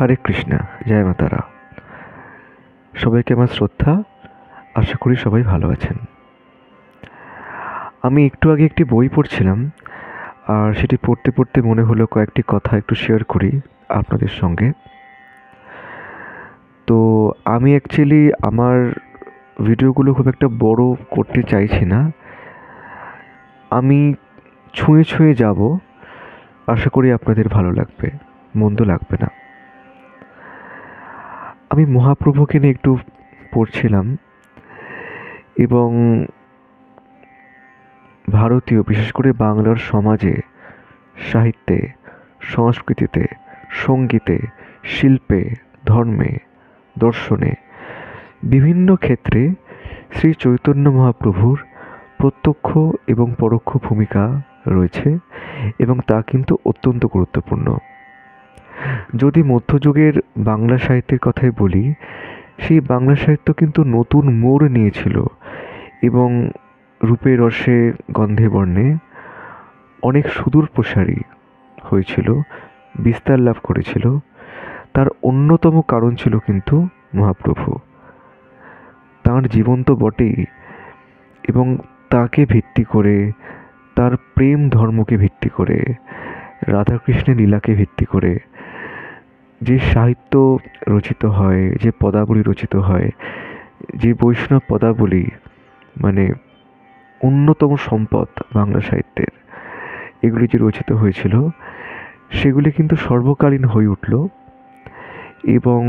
হরে কৃষ্ণা, জয় মাতারা। সবাইকে আমার শ্রদ্ধা। আশা করি সবাই ভালো আছেন। আমি একটু আগে একটি বই পড়ছিলাম, আর সেটি পড়তে পড়তে মনে হলো কয়েকটি কথা একটু শেয়ার করি আপনাদের সঙ্গে। তো আমি অ্যাকচুয়ালি আমার ভিডিওগুলো খুব একটা বড় করতে চাইছি না। আমি ছুঁয়ে ছুঁয়ে যাব, আশা করি আপনাদের ভালো লাগবে, মন্দ লাগবে না। আমি মহাপ্রভুকে নিয়ে একটু পড়ছিলাম, এবং ভারতীয়, বিশেষ করে বাংলার সমাজে, সাহিত্যে, সংস্কৃতিতে, সঙ্গীতে, শিল্পে, ধর্মে, দর্শনে, বিভিন্ন ক্ষেত্রে শ্রী চৈতন্য মহাপ্রভুর প্রত্যক্ষ এবং পরোক্ষ ভূমিকা রয়েছে, এবং তা কিন্তু অত্যন্ত গুরুত্বপূর্ণ। যদি মধ্যযুগের বাংলা সাহিত্যের কথাই বলি, সেই বাংলা সাহিত্য কিন্তু নতুন মোড় নিয়েছিল, এবং রূপে রসে গন্ধে বর্ণে অনেক সুদূর প্রসারী হয়েছিল, বিস্তার লাভ করেছিল। তার অন্যতম কারণ ছিল কিন্তু মহাপ্রভু। তাঁর জীবন তো বটেই, এবং তাকে ভিত্তি করে, তার প্রেম ধর্মকে ভিত্তি করে, রাধাকৃষ্ণের লীলাকে ভিত্তি করে যে সাহিত্য রচিত হয়, যে পদাবলী রচিত হয়, যে বৈষ্ণব পদাবলী, মানে অন্যতম সম্পদ বাংলা সাহিত্যের, এগুলি যে রচিত হয়েছিল, সেগুলি কিন্তু সর্বকালীন হয়ে উঠল। এবং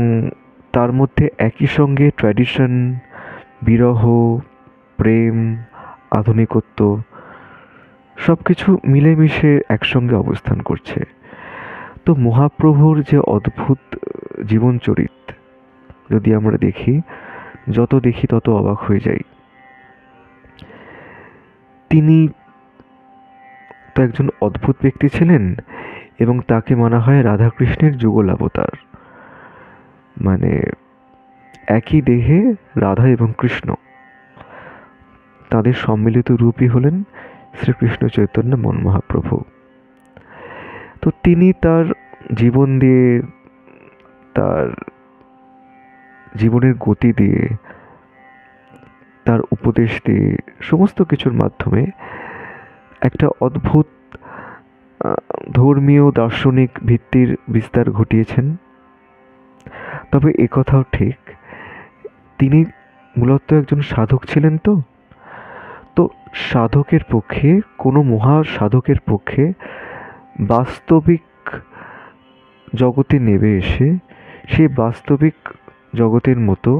তার মধ্যে একই সঙ্গে ট্র্যাডিশন, বিরহ, প্রেম, আধুনিকত্ব সব কিছু মিলেমিশে একসঙ্গে অবস্থান করছে। তো মহাপ্রভুর যে অদ্ভুত জীবনচরিত যদি আমরা দেখি, যত দেখি তত অবাক হয়ে যাই। তিনি তো একজন অদ্ভুত ব্যক্তি ছিলেন, এবং তাকে মানা হয় রাধাকৃষ্ণের যুগল অবতার। মানে একই দেহে রাধা এবং কৃষ্ণ, তাদের সম্মিলিত রূপই হলেন শ্রীকৃষ্ণ চৈতন্য মন মহাপ্রভু। তো তিনি তার জীবন দিয়ে, তার জীবনের গতি দিয়ে, তার উপদেশ দিয়ে, সমস্ত কিছুর মাধ্যমে একটা অদ্ভুত ধর্মীয় দার্শনিক ভিত্তির বিস্তার ঘটিয়েছেন। তবে একথাও ঠিক, তিনি মূলত একজন সাধক ছিলেন। তো তো সাধকের পক্ষে, কোনো মহা সাধকের পক্ষে বাস্তবিক জগতে নেমে এসে সেই বাস্তবিক জগতের মতো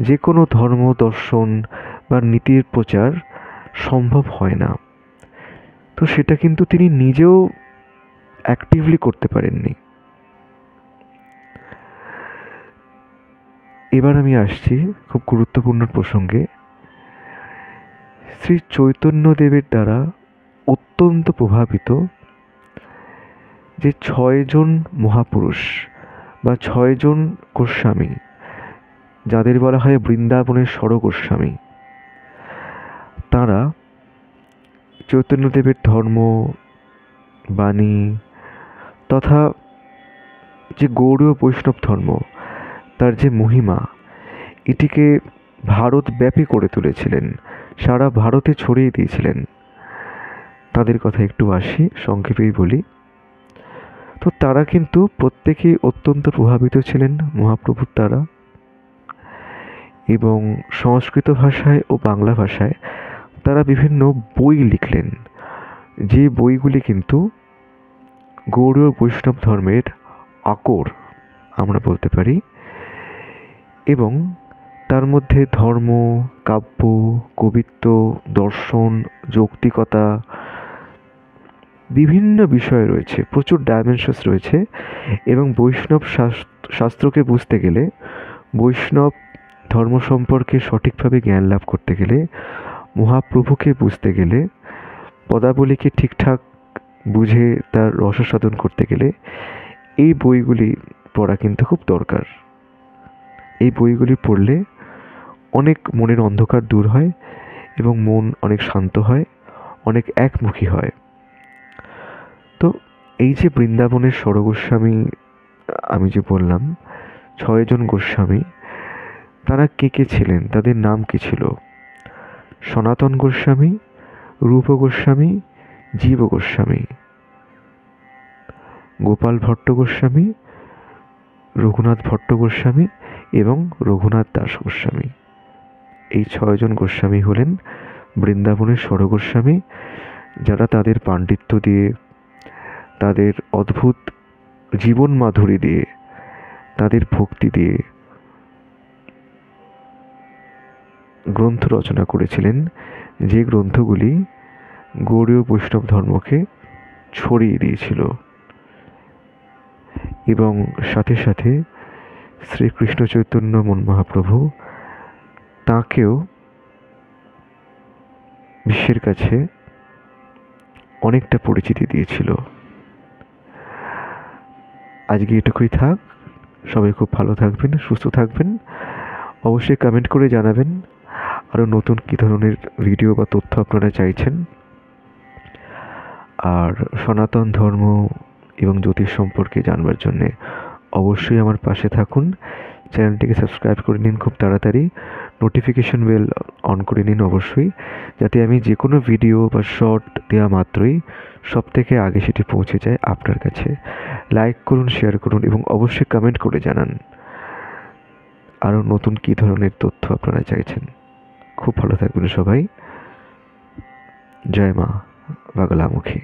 যে কোনো ধর্ম, দর্শন বা নীতির প্রচার সম্ভব হয় না। তো সেটা কিন্তু তিনি নিজেও অ্যাক্টিভলি করতে পারেননি। এবার আমি আসছি খুব গুরুত্বপূর্ণ প্রসঙ্গে। শ্রী চৈতন্যদেবের দ্বারা অত্যন্ত প্রভাবিত যে 6জন মহাপুরুষ বা 6জন গোস্বামী, যাদের বলা হয় বৃন্দাবনের ষড়গোস্বামী, তারা চৈতন্যদেবের ধর্ম, বাণী তথা যে গৌড়ীয় বৈষ্ণব ধর্ম, তার যে মহিমা, এটিকে ভারতব্যাপী করে তুলেছিলেন, সারা ভারতে ছড়িয়ে দিয়েছিলেন। তাদের কথা একটু আসি, সংক্ষেপেই বলি। তো তারা কিন্তু প্রত্যেকেই অত্যন্ত প্রভাবিত ছিলেন মহাপ্রভুর দ্বারা, এবং সংস্কৃত ভাষায় ও বাংলা ভাষায় তারা বিভিন্ন বই লিখলেন, যে বইগুলি কিন্তু গৌড়ীয় বৈষ্ণব ধর্মের আকর আমরা বলতে পারি। এবং তার মধ্যে ধর্ম, কাব্য, কবিত্ব, দর্শন, যৌক্তিকতা, বিভিন্ন বিষয় রয়েছে, প্রচুর ডাইমেনশনস রয়েছে। এবং বৈষ্ণব শাস্ত্রকে বুঝতে গেলে, বৈষ্ণব ধর্ম সম্পর্কে সঠিকভাবে জ্ঞান লাভ করতে গেলে, মহাপ্রভুকে বুঝতে গেলে, পদাবলীকে ঠিকঠাক বুঝে তার রসসাধন করতে গেলে এই বইগুলি পড়া কিন্তু খুব দরকার। এই বইগুলি পড়লে অনেক মনের অন্ধকার দূর হয়, এবং মন অনেক শান্ত হয়, অনেক একমুখী হয়। তো এই যে বৃন্দাবনের ষড়গোস্বামী আমি যে বললাম 6 জন গোস্বামী, তারা কে কে ছিলেন, তাদের নাম কি ছিল? সনাতন গোস্বামী, রূপ গোস্বামী, জীব গোস্বামী, গোপাল ভট্ট গোস্বামী, রঘুনাথ ভট্ট গোস্বামী এবং রঘুনাথ দাস গোস্বামী। এই 6 জন গোস্বামী হলেন বৃন্দাবনের ষড়গোস্বামী, যারা তাদের পাণ্ডিত্য দিয়ে, তাদের অদ্ভুত জীবন মাধুরী দিয়ে, তাদের ভক্তি দিয়ে গ্রন্থ রচনা করেছিলেন, যে গ্রন্থগুলি গৌড়ীয় বৈষ্ণব ধর্মকে ছড়িয়ে দিয়েছিল এবং সাথে সাথে শ্রীকৃষ্ণ চৈতন্য মহাপ্রভু তাঁকেও বিশ্বের কাছে অনেকটা পরিচিতি দিয়েছিল। আজকে এটুকুই থাক। সবাই খুব ভালো থাকবেন, সুস্থ থাকবেন। অবশ্যই কমেন্ট করে জানাবেন আরও নতুন কী ধরনের ভিডিও বা তথ্য আপনারা চাইছেন। আর সনাতন ধর্ম এবং জ্যোতিষ সম্পর্কে জানবার জন্যে অবশ্যই আমার পাশে থাকুন। চ্যানেলটিকে সাবস্ক্রাইব করে নিন খুব তাড়াতাড়ি, নোটিফিকেশন বেল অন করে নিন অবশ্যই, যাতে আমি যে কোনো ভিডিও বা শর্ট দেওয়া মাত্রই সবথেকে আগে সেটি পৌঁছে যায় আপনার কাছে। লাইক করুন, শেয়ার করুন এবং অবশ্যই কমেন্ট করে জানান আরও নতুন কী ধরনের তথ্য আপনারা চাইছেন। খুব ভালো থাকবেন সবাই। জয় মা বাগলামুখী।